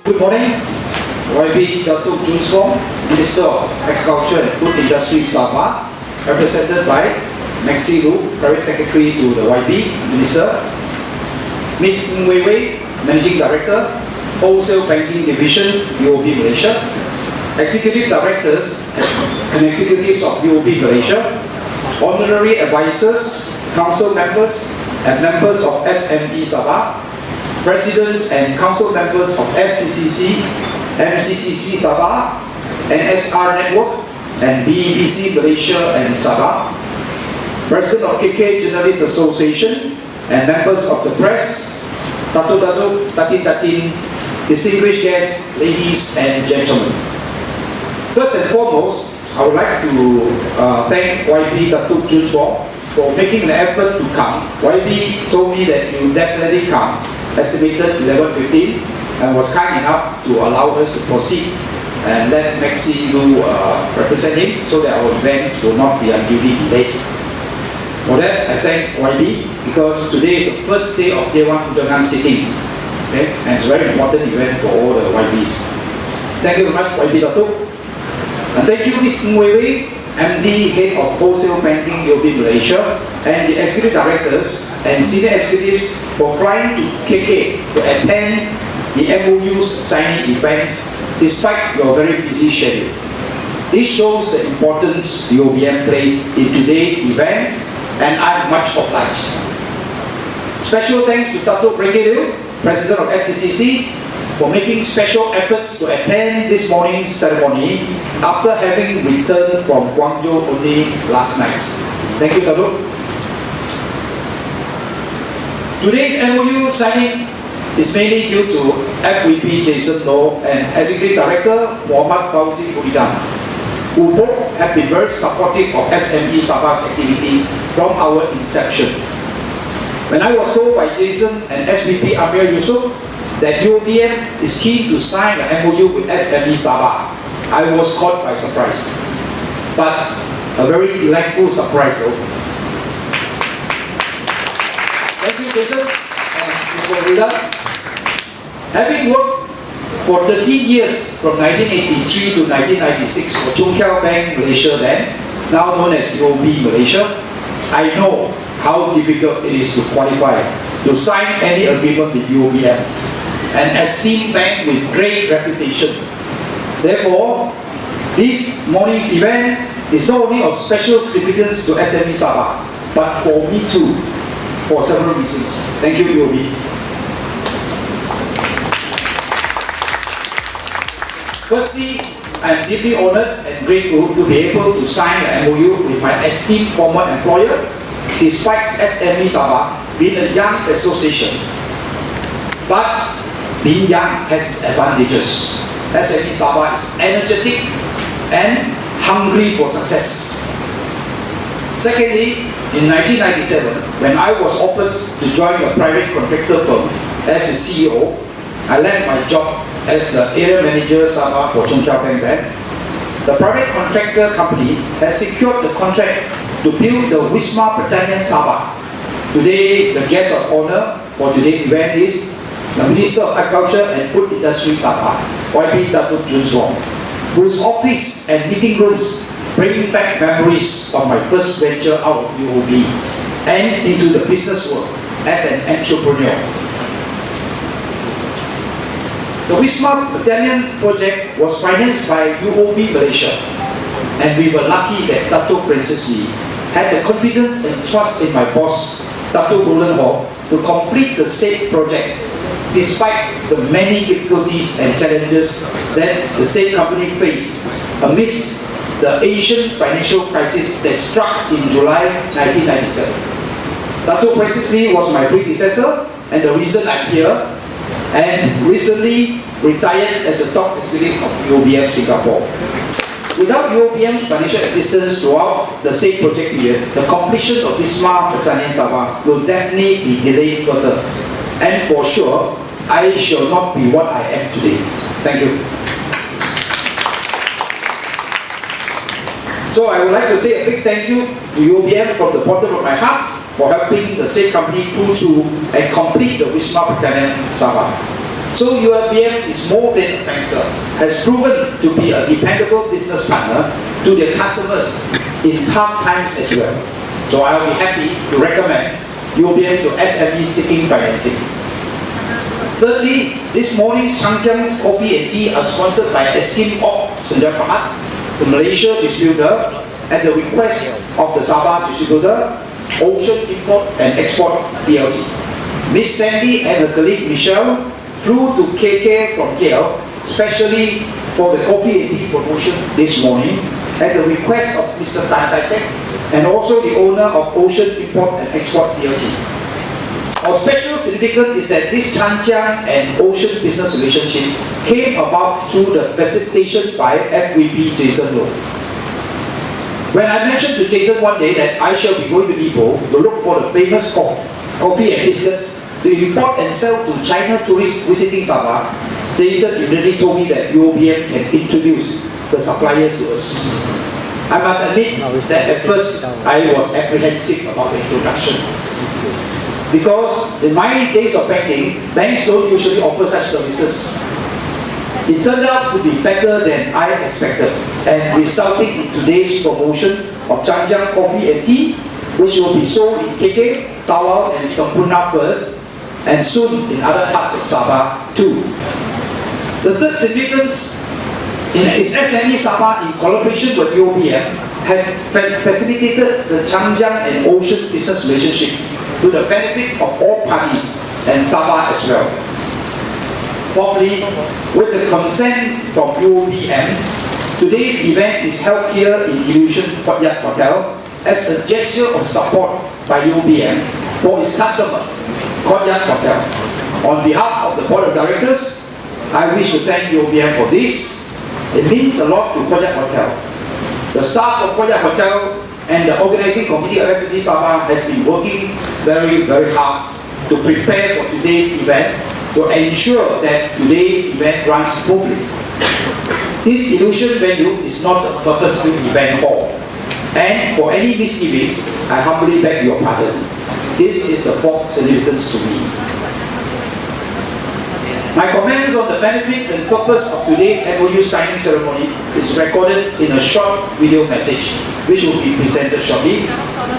Good morning. YB Datuk Jun Swong, Minister of Agriculture and Food Industry Sabah, represented by Maxi Lu, Private Secretary to the YB Minister, Ms. Ng Wei Wei, Managing Director, Wholesale Banking Division, UOB Malaysia, Executive Directors and Executives of UOB Malaysia, Honorary Advisors, Council Members and Members of SME Sabah, Presidents and Council Members of SCCC, MCCC Sabah, NSR Network and BEBC Malaysia and Sabah, President of KK Journalists Association and members of the press, Datuk, Tatin, distinguished guests, ladies and gentlemen. First and foremost, I would like to thank YB Datuk Jun Swong for making the effort to come. YB told me that you definitely come, estimated 11:15, and was kind enough to allow us to proceed and let Maxi Lu represent him so that our events will not be unduly delayed. For that, I thank YB because today is the first day of Day 1 Undangan sitting, okay? And it's a very important event for all the YBs. Thank you very much, YB Datuk. And thank you, Ms. Ng Wei Wei, MD, Head of Wholesale Banking UOB Malaysia, and the Executive Directors and Senior Executives for flying to KK to attend the MOU's signing events despite your very busy schedule. This shows the importance UOBM plays in today's event, and I'm much obliged. Special thanks to Datuk Liu, President of SCCC, for making special efforts to attend this morning's ceremony after having returned from Guangzhou only last night. Thank you, Datuk. Today's MOU signing is mainly due to FVP Jason Loh and Executive Director Muhammad Fauzi Muridam, who both have been very supportive of SME Sabah's activities from our inception. When I was told by Jason and SVP Amir Yusof that UOBM is keen to sign an MOU with SME Sabah, I was caught by surprise. But a very delightful surprise though. Thank you, Jason and Mr. Rida. Having worked for 13 years from 1983 to 1996 for Chung Kiao Bank Malaysia then, now known as UOB Malaysia, I know how difficult it is to qualify to sign any agreement with UOBM, an esteemed bank with great reputation. Therefore, this morning's event is not only of special significance to SME Sabah, but for me too, for several reasons. Thank you, UOB. Firstly, I am deeply honored and grateful to be able to sign the MOU with my esteemed former employer, despite SME Sabah being a young association. But being young has its advantages. SME Sabah is energetic and hungry for success. Secondly, in 1997, when I was offered to join a private contractor firm as a CEO, I left my job as the area manager Sabah for Chung Kiao Bank then. The private contractor company has secured the contract to build the Wisma Pertanian Sabah. Today, the guest of honor for today's event is the Minister of Agriculture and Food Industry Sabah, YB Datuk Jun Swong, whose office and meeting rooms bring back memories of my first venture out of UOB and into the business world as an entrepreneur. The Wisma Pertanian project was financed by UOB Malaysia, and we were lucky that Datuk Francis Lee had the confidence and trust in my boss, Datuk Roland Hall, to complete the said project despite the many difficulties and challenges that the said company faced amidst the Asian financial crisis that struck in July 1997. Datuk Francis Lee was my predecessor and the reason I'm here, and recently retired as a top executive of UOBM Singapore. Without UOBM's financial assistance throughout the said project period, the completion of Wisma Pertanian Sabah will definitely be delayed further. And for sure, I shall not be what I am today. Thank you. So I would like to say a big thank you to UOBM from the bottom of my heart for helping the said company pull through and complete the Wisma Pertanian Sabah. So UOBM is more than a banker, has proven to be a dependable business partner to their customers in tough times as well. So I'll be happy to recommend UOBM to SMEs seeking financing. Thirdly, this morning's Changjiang's coffee and tea are sponsored by Esteem Op Senja Pahat, the Malaysia distributor, at the request of the Sabah distributor, Ocean Import and Export PLC. Miss Sandy and her colleague Michelle flew to KK from KL, especially for the coffee and tea promotion this morning, at the request of Mr. Tan Tai Tek and also the owner of Ocean Import and Export PLC. Our special significance is that this Changjiang and Ocean business relationship came about through the facilitation by FVP Jason Loh. When I mentioned to Jason one day that I shall be going to Ipoh to look for the famous coffee and biscuits to import and sell to China tourists visiting Sabah, Jason immediately told me that UOBM can introduce the suppliers to us. I must admit that at first I was apprehensive about the introduction. Because in my days of banking, banks don't usually offer such services. It turned out to be better than I expected, and resulting in today's promotion of Changjiang coffee and tea, which will be sold in KK, Tawau and Sampurna first, and soon in other parts of Sabah too. The third significance is SME Sabah in collaboration with UOBM have facilitated the Changjiang and Ocean business relationship to the benefit of all parties and Sabah as well. Fourthly, with the consent from UOBM, today's event is held here in Illusion Courtyard Hotel as a gesture of support by UOBM for its customer, Courtyard Hotel. On behalf of the Board of Directors, I wish to thank UOBM for this. It means a lot to Courtyard Hotel. The staff of Courtyard Hotel and the organizing committee of SME Sabah has been working very, very hard to prepare for today's event to ensure that today's event runs smoothly. This Illusion venue is not a purpose-built event hall, and for any misgivings, I humbly beg your pardon. This is the fourth significance to me. My comments on the benefits and purpose of today's MOU signing ceremony is recorded in a short video message, which will be presented shortly.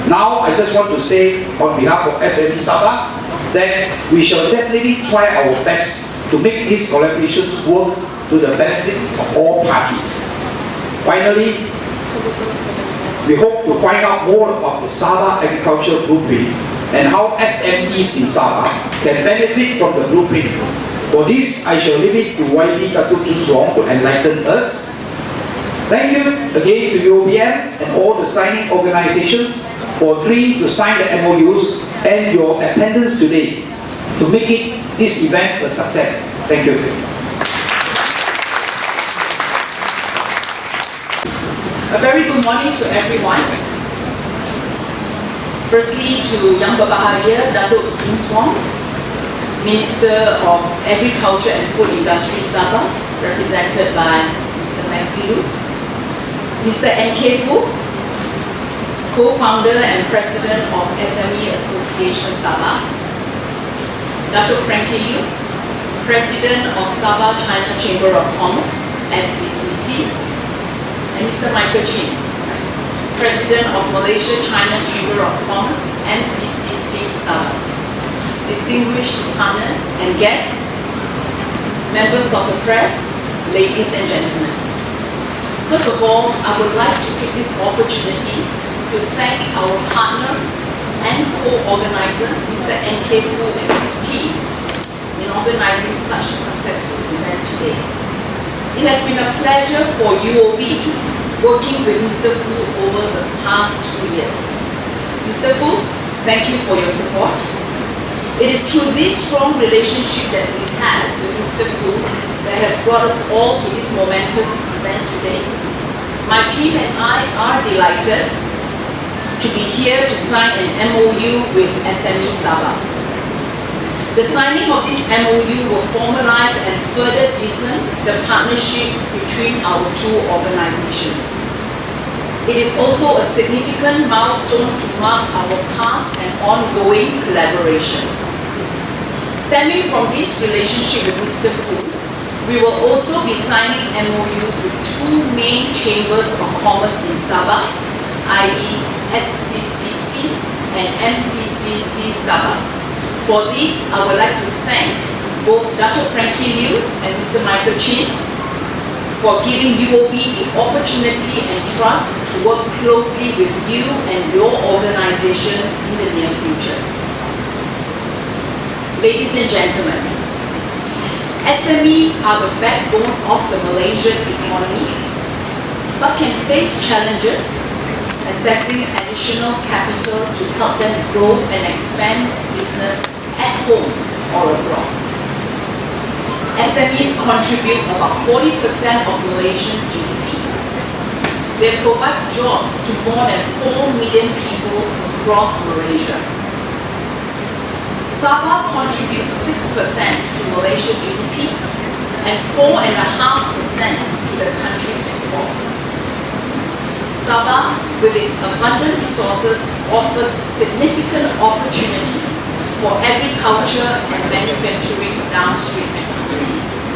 Now, I just want to say on behalf of SME Sabah that we shall definitely try our best to make these collaborations work to the benefit of all parties. Finally, we hope to find out more about the Sabah Agriculture Blueprint and how SMEs in Sabah can benefit from the blueprint. For this, I shall leave it to YB Datuk Chun Suong to enlighten us. Thank you again to UOBM and all the signing organizations for agreeing to sign the MOUs and your attendance today to make this event a success. Thank you. A very good morning to everyone. Firstly, to Yang Berbahagia Datuk Chun Suong, Minister of Agriculture and Food Industry Sabah, represented by Mr. Maxi Lu, Mr. N.K. Fu, Co-founder and President of SME Association Sabah, Datuk Frankie Liu, President of Sabah China Chamber of Commerce, SCCC, and Mr. Michael Chin, President of Malaysia China Chamber of Commerce, MCCC Sabah. Distinguished partners and guests, members of the press, ladies and gentlemen. First of all, I would like to take this opportunity to thank our partner and co-organizer, Mr. N.K. Fu and his team, in organizing such a successful event today. It has been a pleasure for UOB working with Mr. Fu over the past 2 years. Mr. Fu, thank you for your support. It is through this strong relationship that we have with Mr. Fu that has brought us all to this momentous event today. My team and I are delighted to be here to sign an MOU with SME Sabah. The signing of this MOU will formalize and further deepen the partnership between our two organizations. It is also a significant milestone to mark our past and ongoing collaboration. Stemming from this relationship with Mr. Fu, we will also be signing MOUs with two main chambers of commerce in Sabah, i.e. SCCC and MCCC Sabah. For this, I would like to thank both Dr. Frankie Liu and Mr. Michael Chin for giving UOB the opportunity and trust to work closely with you and your organization in the near future. Ladies and gentlemen, SMEs are the backbone of the Malaysian economy, but can face challenges accessing additional capital to help them grow and expand business at home or abroad. SMEs contribute about 40% of Malaysian GDP. They provide jobs to more than 4 million people across Malaysia. Sabah contributes 6% to Malaysian GDP and 4.5% to the country's exports. Sabah, with its abundant resources, offers significant opportunities for agriculture and manufacturing downstream activities.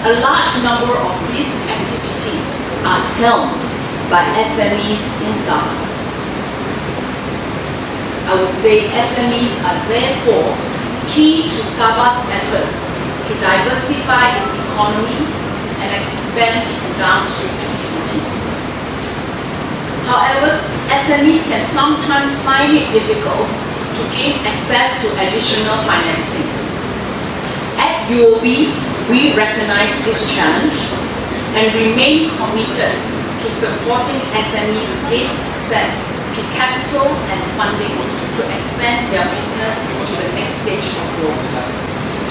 A large number of these activities are helmed by SMEs in Sabah. I would say SMEs are therefore key to Sabah's efforts to diversify its economy and expand into downstream activities. However, SMEs can sometimes find it difficult to gain access to additional financing. At UOB, we recognize this challenge and remain committed to supporting SMEs gain access to capital and funding to expand their business into the next stage of growth.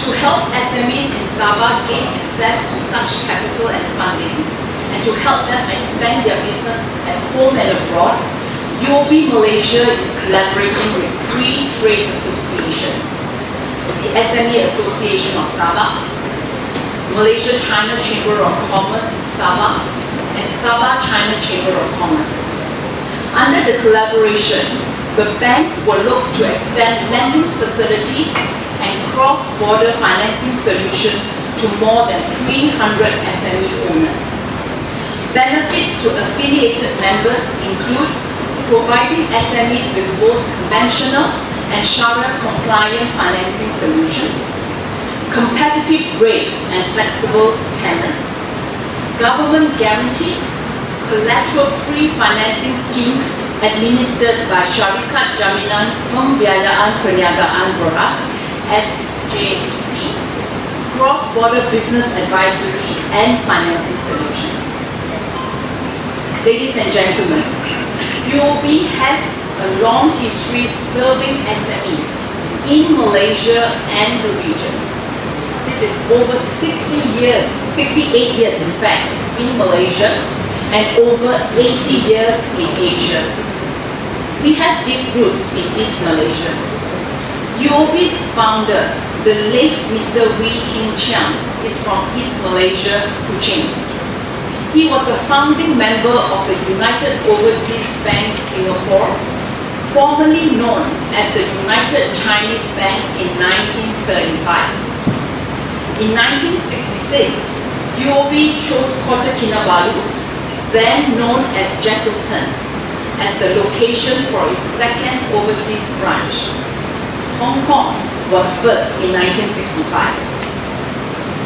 To help SMEs in Sabah gain access to such capital and funding, and to help them expand their business at home and abroad, UOB Malaysia is collaborating with 3 trade associations: the SME Association of Sabah, Malaysia-China Chamber of Commerce in Sabah, and Sabah-China Chamber of Commerce. Under the collaboration, the bank will look to extend lending facilities and cross-border financing solutions to more than 300 SME owners. Benefits to affiliated members include providing SMEs with both conventional and Sharia-compliant financing solutions, competitive rates and flexible tenors, government guaranteed, collateral-free financing schemes administered by Syarikat Jaminan Pembiayaan Perniagaan Berhad (SJPP), cross-border business advisory and financing solutions. Ladies and gentlemen, UOB has a long history serving SMEs in Malaysia and the region. This is over 68 years in fact, in Malaysia and over 80 years in Asia. We have deep roots in East Malaysia. UOB's founder, the late Mr. Wee King Chiang, is from East Malaysia, Kuching. He was a founding member of the United Overseas Bank Singapore, formerly known as the United Chinese Bank in 1935. In 1966, UOB chose Kota Kinabalu, then known as Jesselton, as the location for its second overseas branch. Hong Kong was first in 1965.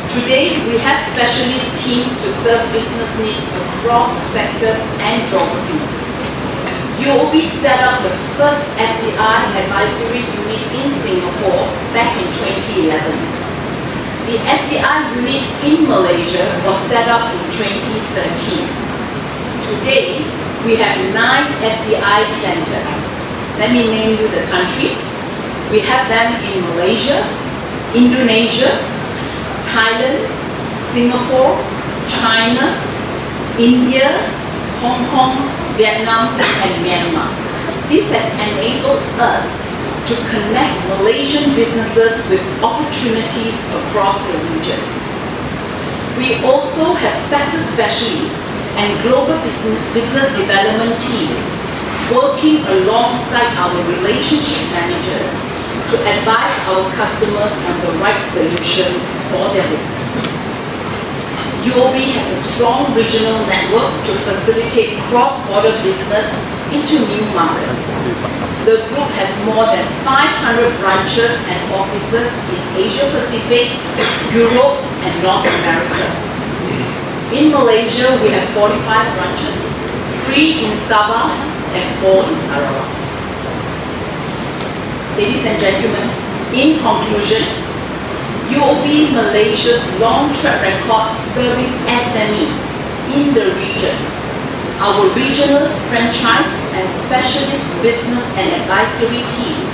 Today, we have specialist teams to serve business needs across sectors and geographies. UOB set up the first FDI advisory unit in Singapore back in 2011. The FDI unit in Malaysia was set up in 2013. Today, we have 9 FDI centers. Let me name you the countries. We have them in Malaysia, Indonesia, Thailand, Singapore, China, India, Hong Kong, Vietnam, and Myanmar. This has enabled us to connect Malaysian businesses with opportunities across the region. We also have sector specialists and global business development teams working alongside our relationship managers to advise our customers on the right solutions for their business. UOB has a strong regional network to facilitate cross-border business into new markets. The group has more than 500 branches and offices in Asia Pacific, Europe, and North America. In Malaysia, we have 45 branches, 3 in Sabah and 4 in Sarawak. Ladies and gentlemen, in conclusion, UOB Malaysia's long track record serving SMEs in the region, our regional franchise and specialist business and advisory teams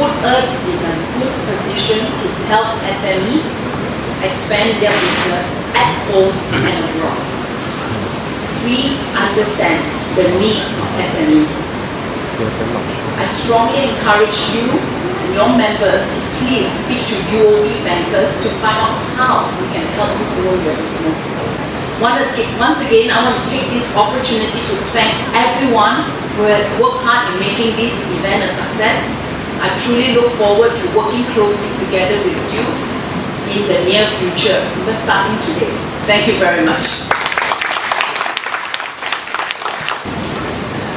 put us in a good position to help SMEs expand their business at home and abroad. We understand the needs of SMEs. I strongly encourage you and your members to please speak to UOB bankers to find out how we can help you grow your business. Once again, I want to take this opportunity to thank everyone who has worked hard in making this event a success. I truly look forward to working closely together with you in the near future, even starting today. Thank you very much.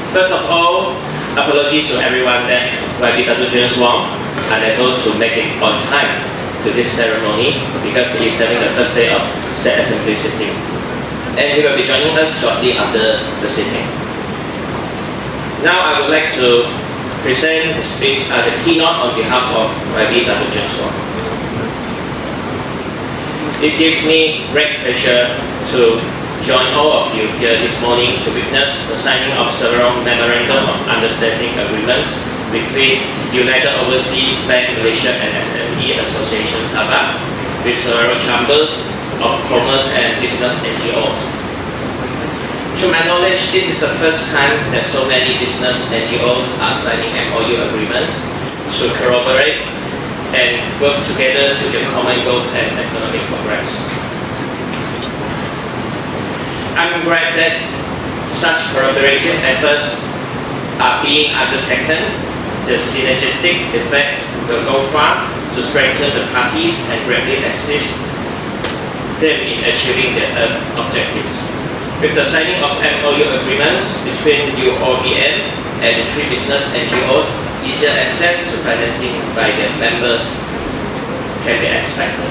First of all, apologies to everyone that YB Dr. James Wong unable to make it on time to this ceremony because he is having the first day of State Assembly sitting. And he will be joining us shortly after the sitting. Now I would like to present the speech, the keynote on behalf of YB Dr. James Wong. It gives me great pleasure to join all of you here this morning to witness the signing of several Memorandum of Understanding Agreements between United Overseas Bank Malaysia and SME Association Sabah with several chambers of commerce and business NGOs. To my knowledge, this is the first time that so many business NGOs are signing MOU agreements to collaborate and work together to their common goals and economic progress. I'm glad that such collaborative efforts are being undertaken. The synergistic effects will go far to strengthen the parties and greatly assist them in achieving their objectives. With the signing of MOU agreements between UOBM and the 3 business NGOs, easier access to financing by their members can be expected.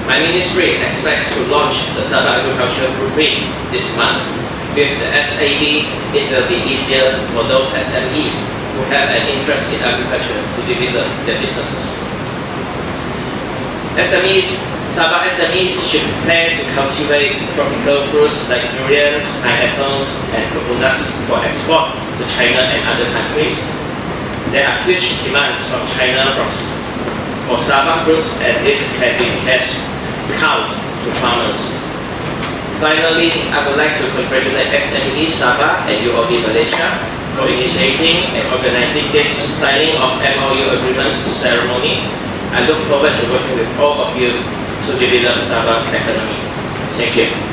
My ministry expects to launch the Sabah Agriculture Blueprint this month. With the SAB, it will be easier for those SMEs who have an interest in agriculture to develop their businesses. Sabah SMEs should plan to cultivate tropical fruits like durians, pineapples, and coconuts for export to China and other countries. There are huge demands from China for Sabah fruits, and this can be cash cows to farmers. Finally, I would like to congratulate SME Sabah and UOB Malaysia for initiating and organizing this signing of MOU agreements ceremony. I look forward to working with all of you to develop Sabah's economy. Thank you.